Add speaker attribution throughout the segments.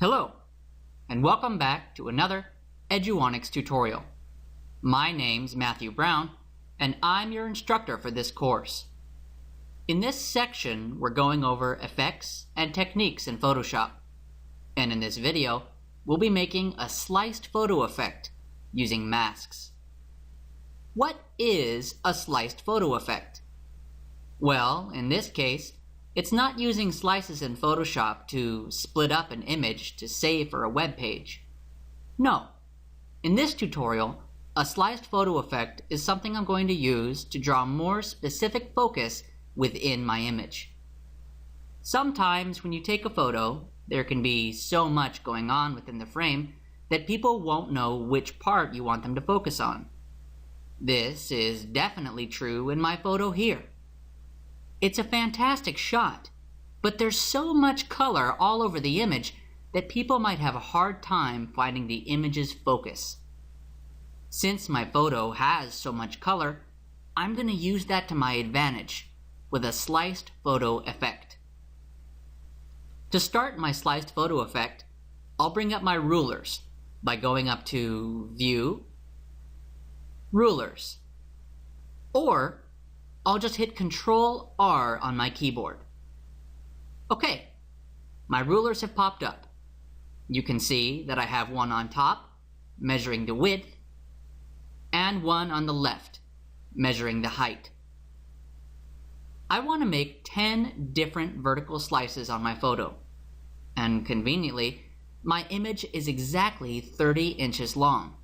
Speaker 1: Hello, and welcome back to another Eduonics tutorial. My name's Matthew Brown, and I'm your instructor for this course. In this section, we're going over effects and techniques in Photoshop. And in this video, we'll be making a sliced photo effect using masks. What is a sliced photo effect? Well, in this case, it's not using slices in Photoshop to split up an image to save for a web page. No. In this tutorial, a sliced photo effect is something I'm going to use to draw more specific focus within my image. Sometimes when you take a photo, there can be so much going on within the frame that people won't know which part you want them to focus on. This is definitely true in my photo here. It's a fantastic shot, but there's so much color all over the image that people might have a hard time finding the image's focus. Since my photo has so much color, I'm going to use that to my advantage with a sliced photo effect. To start my sliced photo effect, I'll bring up my rulers by going up to View, Rulers, or I'll just hit Control R on my keyboard. Okay, my rulers have popped up. You can see that I have one on top, measuring the width, and one on the left, measuring the height. I want to make 10 different vertical slices on my photo, and conveniently, my image is exactly 30 inches long.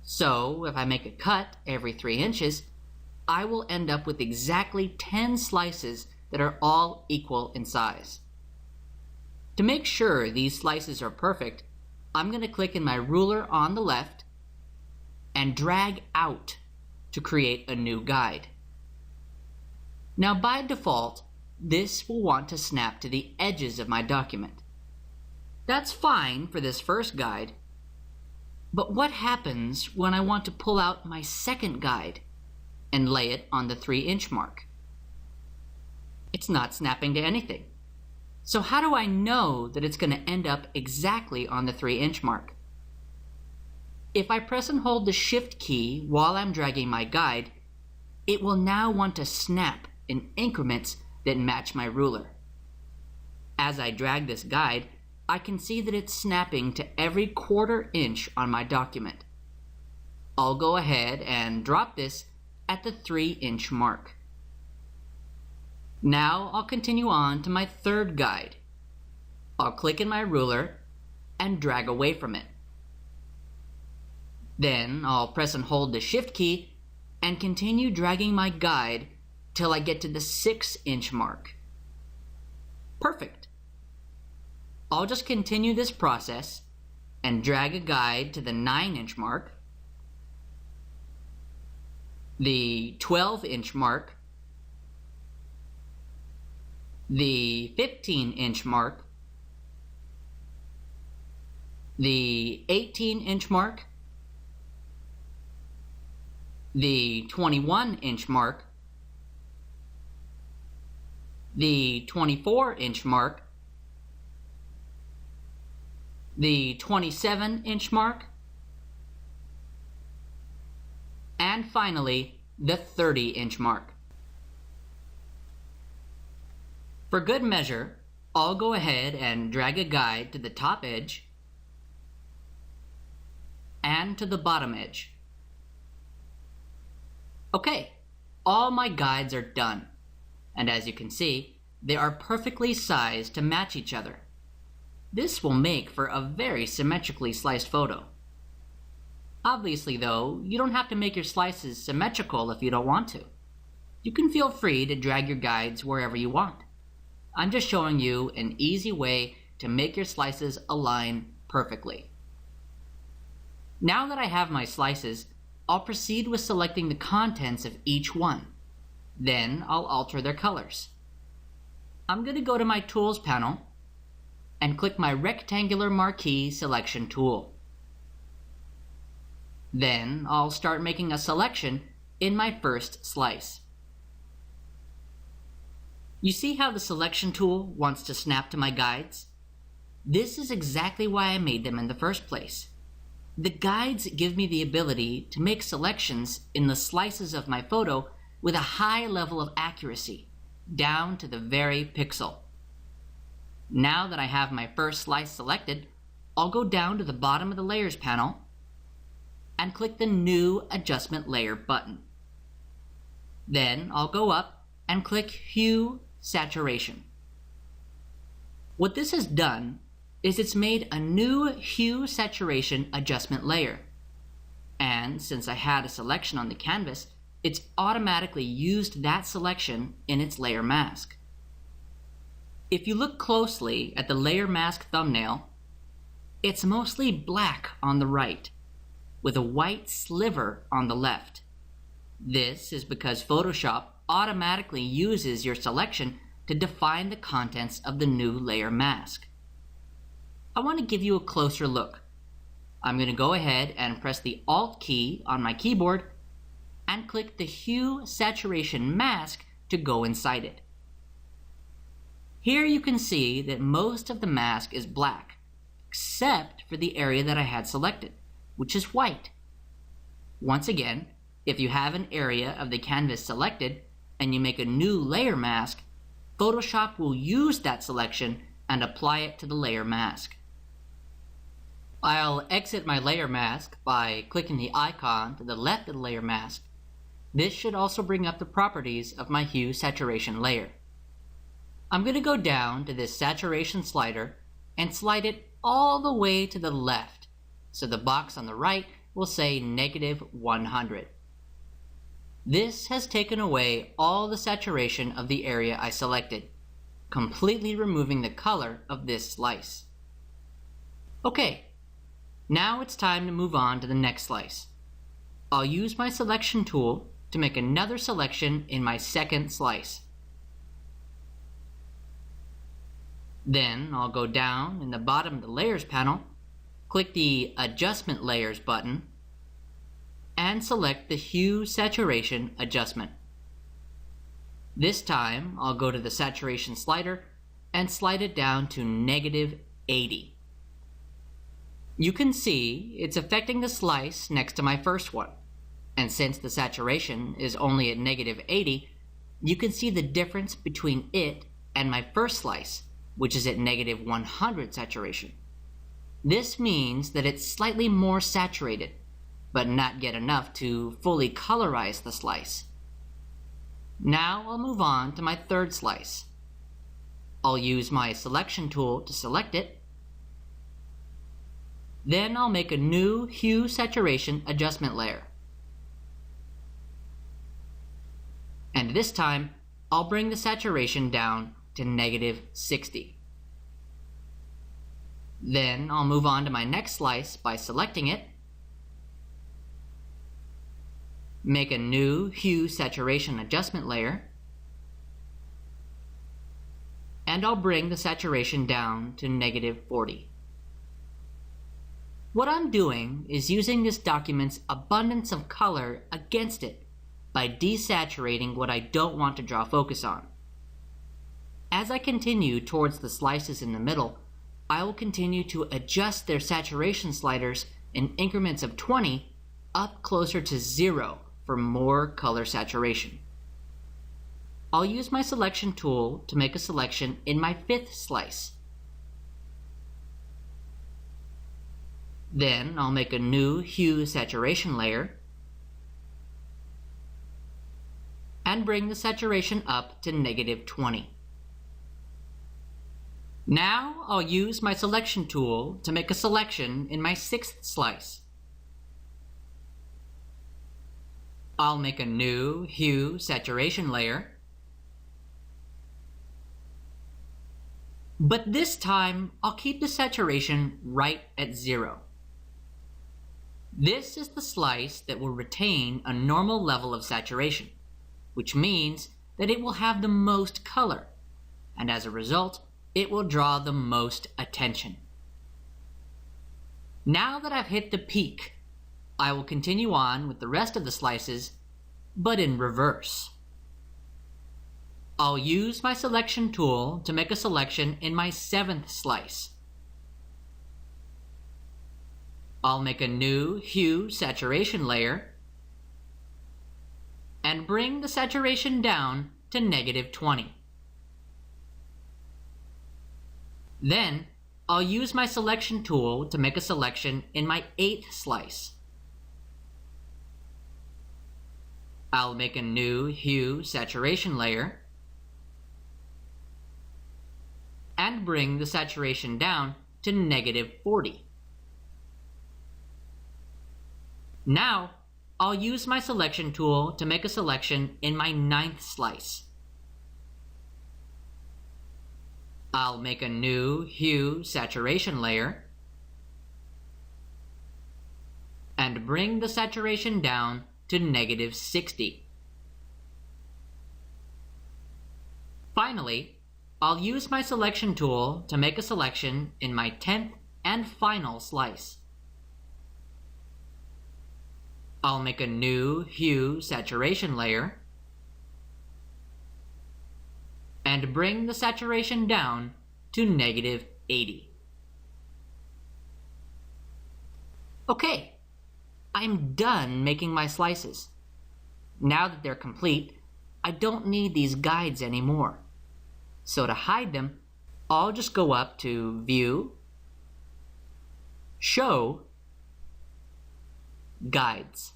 Speaker 1: So if I make a cut every 3 inches, I will end up with exactly 10 slices that are all equal in size. To make sure these slices are perfect, I'm going to click in my ruler on the left and drag out to create a new guide. Now by default, this will want to snap to the edges of my document. That's fine for this first guide, but what happens when I want to pull out my second guide and lay it on the 3-inch mark? It's not snapping to anything. So how do I know that it's going to end up exactly on the 3-inch mark? If I press and hold the Shift key while I'm dragging my guide, it will now want to snap in increments that match my ruler. As I drag this guide, I can see that it's snapping to every 1/4 inch on my document. I'll go ahead and drop this at the 3-inch mark. Now I'll continue on to my third guide. I'll click in my ruler and drag away from it. Then I'll press and hold the Shift key and continue dragging my guide till I get to the 6-inch mark. Perfect. I'll just continue this process and drag a guide to the 9-inch mark, the 12-inch mark, the 15-inch mark, the 18-inch mark, the 21-inch mark, the 24-inch mark, the 27-inch mark, and finally, the 30-inch mark. For good measure, I'll go ahead and drag a guide to the top edge and to the bottom edge. Okay, all my guides are done, and as you can see, they are perfectly sized to match each other. This will make for a very symmetrically sliced photo. Obviously though, you don't have to make your slices symmetrical if you don't want to. You can feel free to drag your guides wherever you want. I'm just showing you an easy way to make your slices align perfectly. Now that I have my slices, I'll proceed with selecting the contents of each one. Then I'll alter their colors. I'm going to go to my Tools panel and click my Rectangular Marquee Selection tool. Then I'll start making a selection in my first slice. You see how the selection tool wants to snap to my guides? This is exactly why I made them in the first place. The guides give me the ability to make selections in the slices of my photo with a high level of accuracy, down to the very pixel. Now that I have my first slice selected, I'll go down to the bottom of the Layers panel and click the New Adjustment Layer button. Then I'll go up and click Hue Saturation. What this has done is it's made a new Hue Saturation Adjustment layer. And since I had a selection on the canvas, it's automatically used that selection in its layer mask. If you look closely at the layer mask thumbnail, it's mostly black on the right, with a white sliver on the left. This is because Photoshop automatically uses your selection to define the contents of the new layer mask. I want to give you a closer look. I'm going to go ahead and press the Alt key on my keyboard and click the Hue Saturation Mask to go inside it. Here you can see that most of the mask is black, except for the area that I had selected, which is white. Once again, if you have an area of the canvas selected and you make a new layer mask, Photoshop will use that selection and apply it to the layer mask. I'll exit my layer mask by clicking the icon to the left of the layer mask. This should also bring up the properties of my Hue Saturation layer. I'm going to go down to this saturation slider and slide it all the way to the left, so the box on the right will say -100. This has taken away all the saturation of the area I selected, completely removing the color of this slice. Okay, now it's time to move on to the next slice. I'll use my selection tool to make another selection in my second slice. Then I'll go down in the bottom of the Layers panel, click the Adjustment Layers button, and select the Hue Saturation Adjustment. This time I'll go to the Saturation slider and slide it down to -80. You can see it's affecting the slice next to my first one, and since the saturation is only at -80, you can see the difference between it and my first slice, which is at -100 saturation. This means that it's slightly more saturated, but not yet enough to fully colorize the slice. Now I'll move on to my third slice. I'll use my selection tool to select it. Then I'll make a new Hue Saturation Adjustment layer. And this time, I'll bring the saturation down to -60. Then I'll move on to my next slice by selecting it, make a new Hue Saturation Adjustment layer, and I'll bring the saturation down to -40. What I'm doing is using this document's abundance of color against it by desaturating what I don't want to draw focus on. As I continue towards the slices in the middle, I will continue to adjust their saturation sliders in increments of 20 up closer to 0 for more color saturation. I'll use my selection tool to make a selection in my fifth slice. Then I'll make a new Hue Saturation layer and bring the saturation up to -20. Now I'll use my selection tool to make a selection in my sixth slice. I'll make a new Hue Saturation layer, but this time I'll keep the saturation right at 0. This is the slice that will retain a normal level of saturation, which means that it will have the most color, and as a result, it will draw the most attention. Now that I've hit the peak, I will continue on with the rest of the slices, but in reverse. I'll use my selection tool to make a selection in my seventh slice. I'll make a new hue saturation layer and bring the saturation down to -20. Then, I'll use my selection tool to make a selection in my 8th slice. I'll make a new hue saturation layer and bring the saturation down to -40. Now, I'll use my selection tool to make a selection in my 9th slice. I'll make a new hue saturation layer and bring the saturation down to -60. Finally, I'll use my selection tool to make a selection in my 10th and final slice. I'll make a new hue saturation layer and bring the saturation down to -80. Okay, I'm done making my slices. Now that they're complete, I don't need these guides anymore. So to hide them, I'll just go up to View, Show, Guides.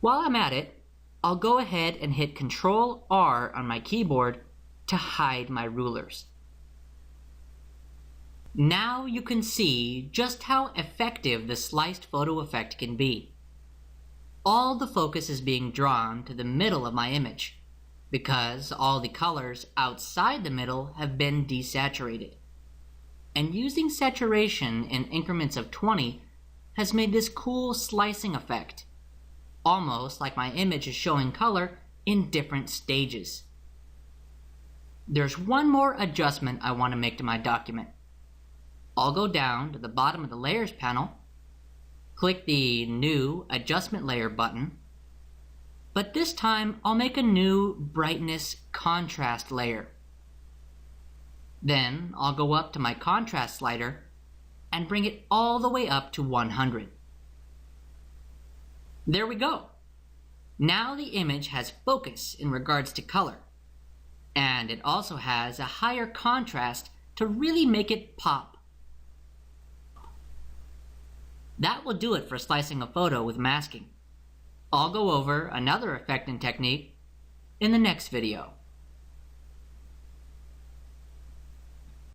Speaker 1: While I'm at it, I'll go ahead and hit Ctrl-R on my keyboard to hide my rulers. Now you can see just how effective the sliced photo effect can be. All the focus is being drawn to the middle of my image, because all the colors outside the middle have been desaturated. And using saturation in increments of 20 has made this cool slicing effect, almost like my image is showing color in different stages. There's one more adjustment I want to make to my document. I'll go down to the bottom of the Layers panel, click the New Adjustment Layer button, but this time I'll make a new Brightness Contrast layer. Then I'll go up to my Contrast slider and bring it all the way up to 100. There we go. Now the image has focus in regards to color, and it also has a higher contrast to really make it pop. That will do it for slicing a photo with masking. I'll go over another effect and technique in the next video.